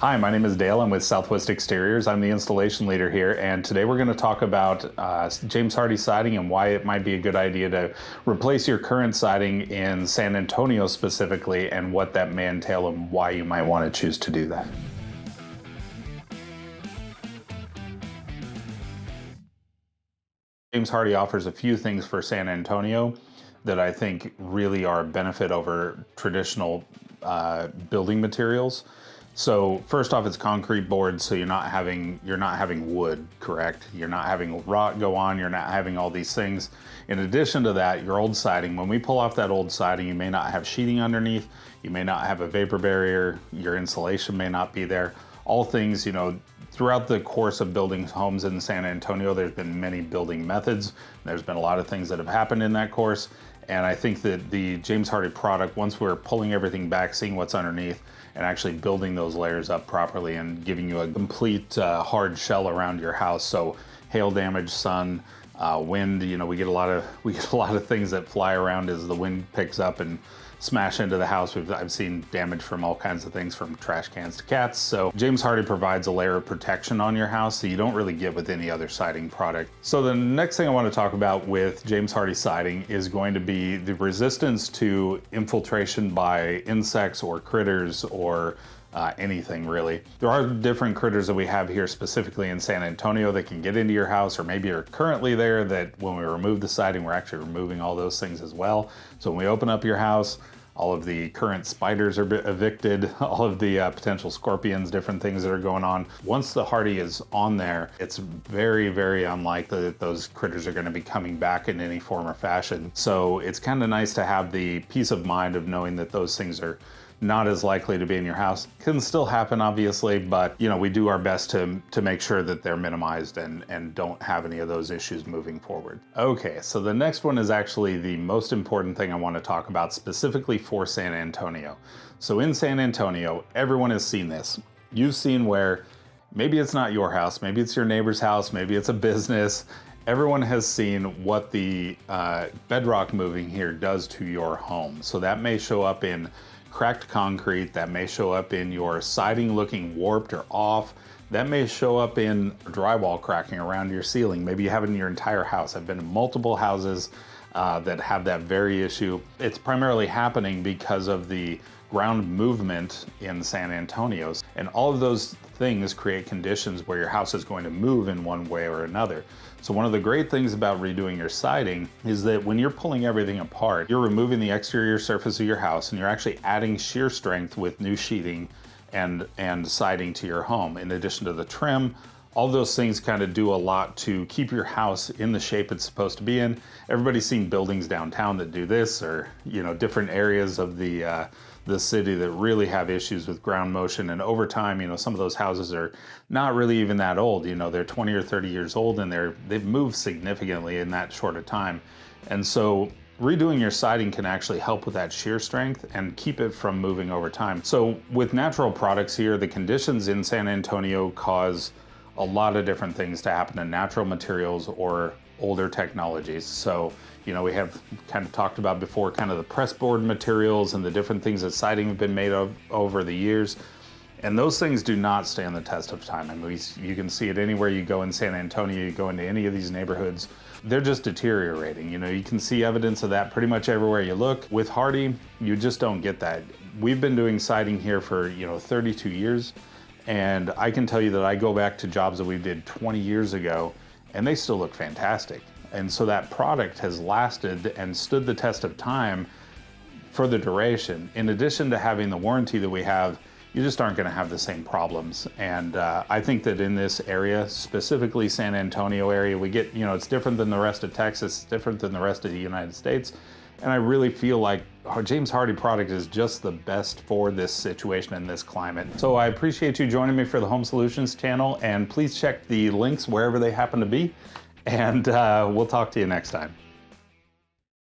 Hi, my name is Dale. I'm with Southwest Exteriors. I'm the installation leader here, and today we're going to talk about James Hardie Siding and why it might be a good idea to replace your current siding in San Antonio specifically, and what that may entail and why you might want to choose to do that. James Hardie offers a few things for San Antonio that I think really are a benefit over traditional building materials. So first off, it's concrete board, so you're not having wood, correct? You're not having rot go on, you're not having all these things. In addition to that, your old siding, when we pull off that old siding, you may not have sheeting underneath, you may not have a vapor barrier, your insulation may not be there. All things, throughout the course of building homes in San Antonio, there's been many building methods. There's been a lot of things that have happened in that course. And I think that the James Hardie product, once we're pulling everything back, seeing what's underneath, and actually building those layers up properly and giving you a complete hard shell around your house. So hail damage, sun, wind, we get a lot of things that fly around as the wind picks up and smash into the house. I've seen damage from all kinds of things, from trash cans to cats. So James Hardie provides a layer of protection on your house that you don't really get with any other siding product. So the next thing I want to talk about with James Hardie siding is going to be the resistance to infiltration by insects or critters or anything really. There are different critters that we have here specifically in San Antonio that can get into your house, or maybe are currently there, that when we remove the siding, we're actually removing all those things as well. So when we open up your house, all of the current spiders are evicted, all of the potential scorpions, different things that are going on. Once the Hardie is on there, it's very, very unlikely that those critters are gonna be coming back in any form or fashion. So it's kind of nice to have the peace of mind of knowing that those things are not as likely to be in your house. Can still happen, obviously, but we do our best to make sure that they're minimized and don't have any of those issues moving forward. Okay, so the next one is actually the most important thing I want to talk about specifically for San Antonio. So in San Antonio, everyone has seen this. You've seen where maybe it's not your house, maybe it's your neighbor's house, maybe it's a business. Everyone has seen what the bedrock moving here does to your home. So that may show up in cracked concrete, that may show up in your siding looking warped or off, that may show up in drywall cracking around your ceiling. Maybe you have it in your entire house. I've been in multiple houses that have that very issue. It's primarily happening because of the ground movement in San Antonio. And all of those things create conditions where your house is going to move in one way or another. So one of the great things about redoing your siding is that when you're pulling everything apart, you're removing the exterior surface of your house and you're actually adding shear strength with new sheeting and siding to your home. In addition to the trim, all those things kind of do a lot to keep your house in the shape it's supposed to be in. Everybody's seen buildings downtown that do this, or different areas of the city that really have issues with ground motion. And over time, some of those houses are not really even that old. They're 20 or 30 years old, and they've moved significantly in that short a time. And so redoing your siding can actually help with that shear strength and keep it from moving over time. So with natural products here, the conditions in San Antonio cause a lot of different things to happen in natural materials or older technologies. So, we have kind of talked about before kind of the pressboard materials and the different things that siding have been made of over the years. And those things do not stand the test of time. I mean, you can see it anywhere you go in San Antonio, you go into any of these neighborhoods, they're just deteriorating. You can see evidence of that pretty much everywhere you look. With Hardie, you just don't get that. We've been doing siding here for, 32 years. And I can tell you that I go back to jobs that we did 20 years ago, and they still look fantastic. And so that product has lasted and stood the test of time for the duration. In addition to having the warranty that we have, you just aren't gonna have the same problems. And I think that in this area, specifically San Antonio area, we get, it's different than the rest of Texas, it's different than the rest of the United States. And I really feel like our James Hardie product is just the best for this situation and this climate. So I appreciate you joining me for the Home Solutions channel, and please check the links wherever they happen to be. And we'll talk to you next time.